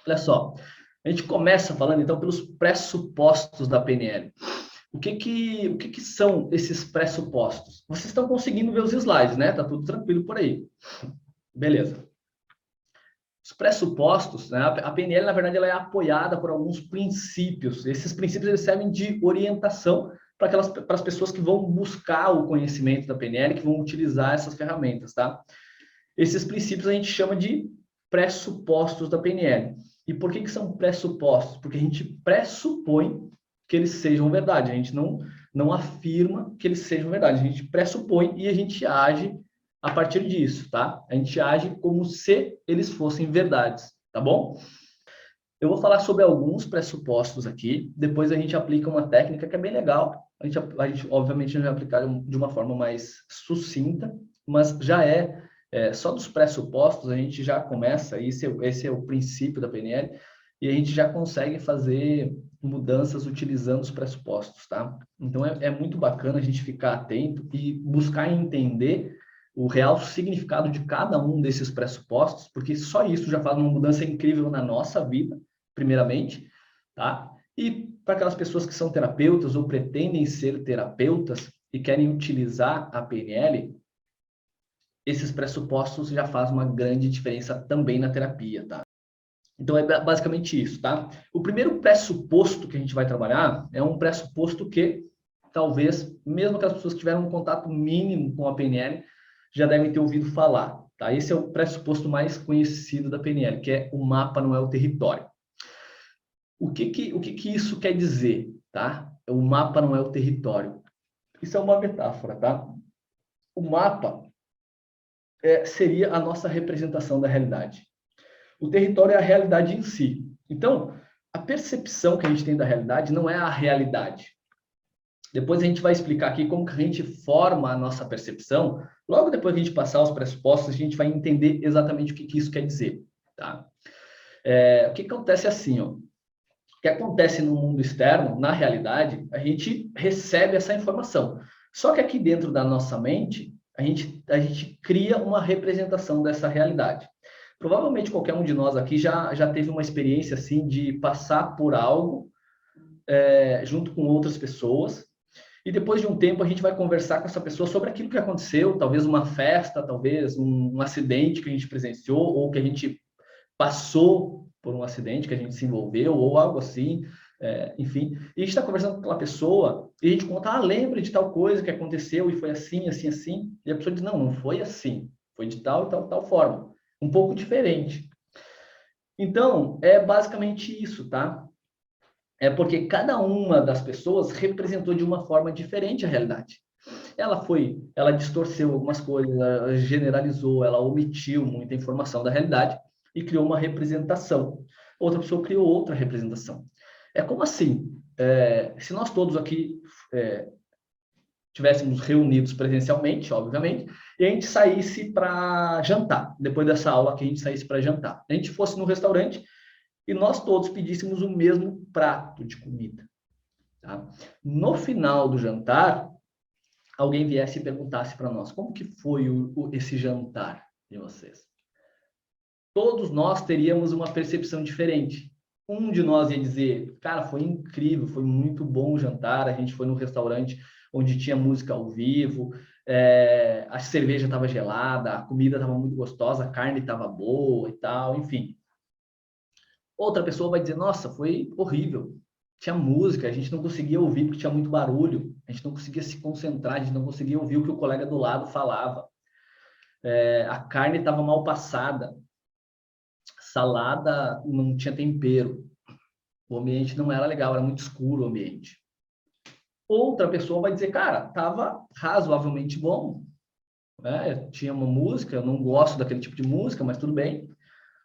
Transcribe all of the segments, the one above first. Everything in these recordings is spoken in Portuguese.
Olha só, a gente começa falando então pelos pressupostos da PNL. O que são esses pressupostos? Vocês estão conseguindo ver os slides, né? Tá tudo tranquilo por aí. Beleza. Os pressupostos, né? A PNL, na verdade, ela é apoiada por alguns princípios. Esses princípios eles servem de orientação para as pessoas que vão buscar o conhecimento da PNL, que vão utilizar essas ferramentas, tá? Esses princípios a gente chama de pressupostos da PNL. E por que são pressupostos? Porque a gente pressupõe que eles sejam verdade. A gente não afirma que eles sejam verdade. A gente pressupõe e a gente age a partir disso, tá? A gente age como se eles fossem verdades, tá bom? Eu vou falar sobre alguns pressupostos aqui, depois a gente aplica uma técnica que é bem legal. A gente obviamente, vai aplicar de uma forma mais sucinta, mas já só dos pressupostos a gente já começa, esse é o princípio da PNL, e a gente já consegue fazer mudanças utilizando os pressupostos, tá? Então é muito bacana a gente ficar atento e buscar entender o real significado de cada um desses pressupostos, porque só isso já faz uma mudança incrível na nossa vida, primeiramente, tá? E para aquelas pessoas que são terapeutas ou pretendem ser terapeutas e querem utilizar a PNL, esses pressupostos já fazem uma grande diferença também na terapia, tá? Então é basicamente isso, tá? O primeiro pressuposto que a gente vai trabalhar é um pressuposto que talvez, mesmo aquelas pessoas que tiveram um contato mínimo com a PNL, já devem ter ouvido falar, tá? Esse é o pressuposto mais conhecido da PNL, que é o mapa não é o território. O que isso quer dizer, tá? O mapa não é o território. Isso é uma metáfora, tá? O mapa seria a nossa representação da realidade. O território é a realidade em si. Então, a percepção que a gente tem da realidade não é a realidade. Depois a gente vai explicar aqui como que a gente forma a nossa percepção. Logo depois que a gente passar os pressupostos, a gente vai entender exatamente o que isso quer dizer, tá? O que acontece assim, ó. O que acontece no mundo externo, na realidade, a gente recebe essa informação. Só que aqui dentro da nossa mente, a gente cria uma representação dessa realidade. Provavelmente qualquer um de nós aqui já teve uma experiência assim de passar por algo junto com outras pessoas, e depois de um tempo a gente vai conversar com essa pessoa sobre aquilo que aconteceu, talvez uma festa, talvez um acidente que a gente presenciou, ou que a gente passou por um acidente, que a gente se envolveu, ou algo assim, enfim. E a gente está conversando com aquela pessoa, e a gente conta, lembra de tal coisa que aconteceu, e foi assim, assim, assim. E a pessoa diz, não foi assim, foi de tal e tal, tal forma. Um pouco diferente. Então, é basicamente isso, tá? É porque cada uma das pessoas representou de uma forma diferente a realidade. Ela distorceu algumas coisas, ela generalizou, ela omitiu muita informação da realidade e criou uma representação. Outra pessoa criou outra representação. É como assim? Se nós todos aqui tivéssemos reunidos presencialmente, obviamente, e a gente saísse para jantar, depois dessa aula que a gente saísse para jantar. A gente fosse no restaurante e nós todos pedíssemos o mesmo prato de comida. Tá? No final do jantar, alguém viesse e perguntasse para nós, como que foi esse jantar de vocês? Todos nós teríamos uma percepção diferente. Um de nós ia dizer, cara, foi incrível, foi muito bom o jantar, a gente foi num restaurante onde tinha música ao vivo, a cerveja estava gelada, a comida estava muito gostosa, a carne estava boa e tal, enfim. Outra pessoa vai dizer, nossa, foi horrível, tinha música, a gente não conseguia ouvir porque tinha muito barulho, a gente não conseguia se concentrar, a gente não conseguia ouvir o que o colega do lado falava. A carne estava mal passada, salada não tinha tempero, o ambiente não era legal, era muito escuro o ambiente. Outra pessoa vai dizer, cara, estava razoavelmente bom, né? Tinha uma música, eu não gosto daquele tipo de música, mas tudo bem,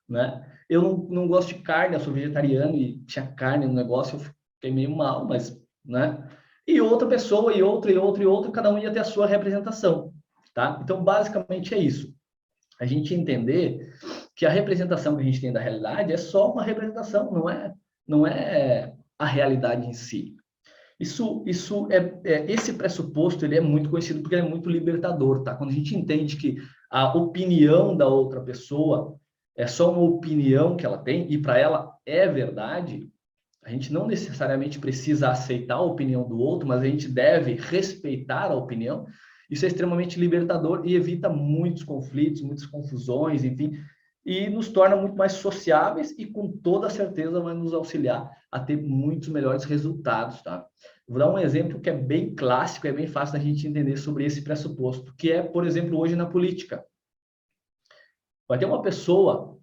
né? Eu não gosto de carne, eu sou vegetariano e tinha carne no negócio, eu fiquei meio mal, mas, né? E outra pessoa, e outra, e outra, e outra, cada um ia ter a sua representação, tá? Então, basicamente é isso. A gente entender que a representação que a gente tem da realidade é só uma representação, não é a realidade em si. Esse pressuposto ele é muito conhecido porque ele é muito libertador, tá? Quando a gente entende que a opinião da outra pessoa é só uma opinião que ela tem e para ela é verdade, a gente não necessariamente precisa aceitar a opinião do outro, mas a gente deve respeitar a opinião. Isso é extremamente libertador e evita muitos conflitos, muitas confusões, enfim, e nos torna muito mais sociáveis e com toda certeza vai nos auxiliar a ter muitos melhores resultados, tá? Vou dar um exemplo que é bem clássico, é bem fácil da gente entender sobre esse pressuposto, que é, por exemplo, hoje na política. Vai ter uma pessoa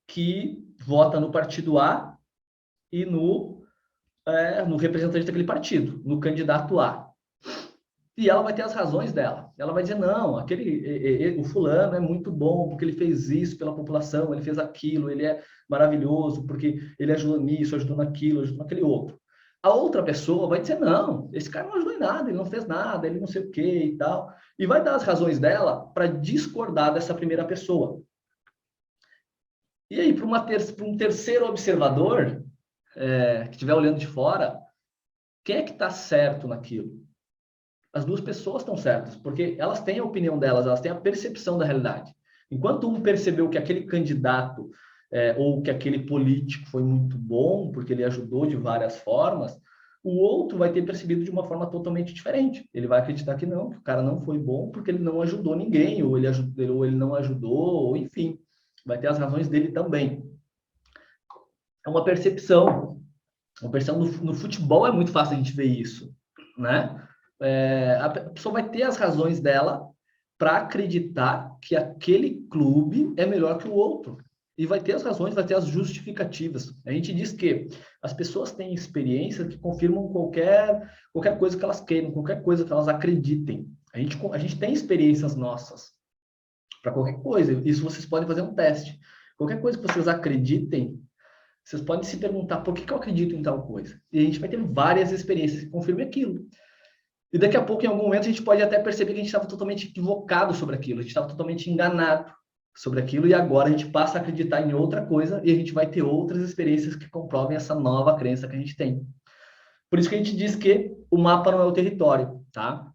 que vota no partido A e no representante daquele partido, no candidato A. E ela vai ter as razões dela. Ela vai dizer, não, o fulano é muito bom, porque ele fez isso pela população, ele fez aquilo, ele é maravilhoso, porque ele ajudou nisso, ajudou naquilo, ajudou naquele outro. A outra pessoa vai dizer, não, esse cara não ajudou em nada, ele não fez nada, ele não sei o que e tal. E vai dar as razões dela para discordar dessa primeira pessoa. E aí, para um terceiro observador, que estiver olhando de fora, quem é que está certo naquilo? As duas pessoas estão certas, porque elas têm a opinião delas, elas têm a percepção da realidade. Enquanto um percebeu que aquele candidato ou que aquele político foi muito bom, porque ele ajudou de várias formas, o outro vai ter percebido de uma forma totalmente diferente. Ele vai acreditar que não, que o cara não foi bom porque ele não ajudou ninguém, ou ele não ajudou, ou enfim, vai ter as razões dele também. É uma percepção. Uma percepção no futebol é muito fácil a gente ver isso, né? A pessoa vai ter as razões dela para acreditar que aquele clube é melhor que o outro. E vai ter as razões, vai ter as justificativas. A gente diz que as pessoas têm experiências que confirmam qualquer coisa que elas queiram, qualquer coisa que elas acreditem. A gente tem experiências nossas para qualquer coisa. Isso vocês podem fazer um teste. Qualquer coisa que vocês acreditem, vocês podem se perguntar por que eu acredito em tal coisa. E a gente vai ter várias experiências que confirmem aquilo. E daqui a pouco, em algum momento, a gente pode até perceber que a gente estava totalmente equivocado sobre aquilo, a gente estava totalmente enganado sobre aquilo, e agora a gente passa a acreditar em outra coisa e a gente vai ter outras experiências que comprovem essa nova crença que a gente tem. Por isso que a gente diz que o mapa não é o território, tá?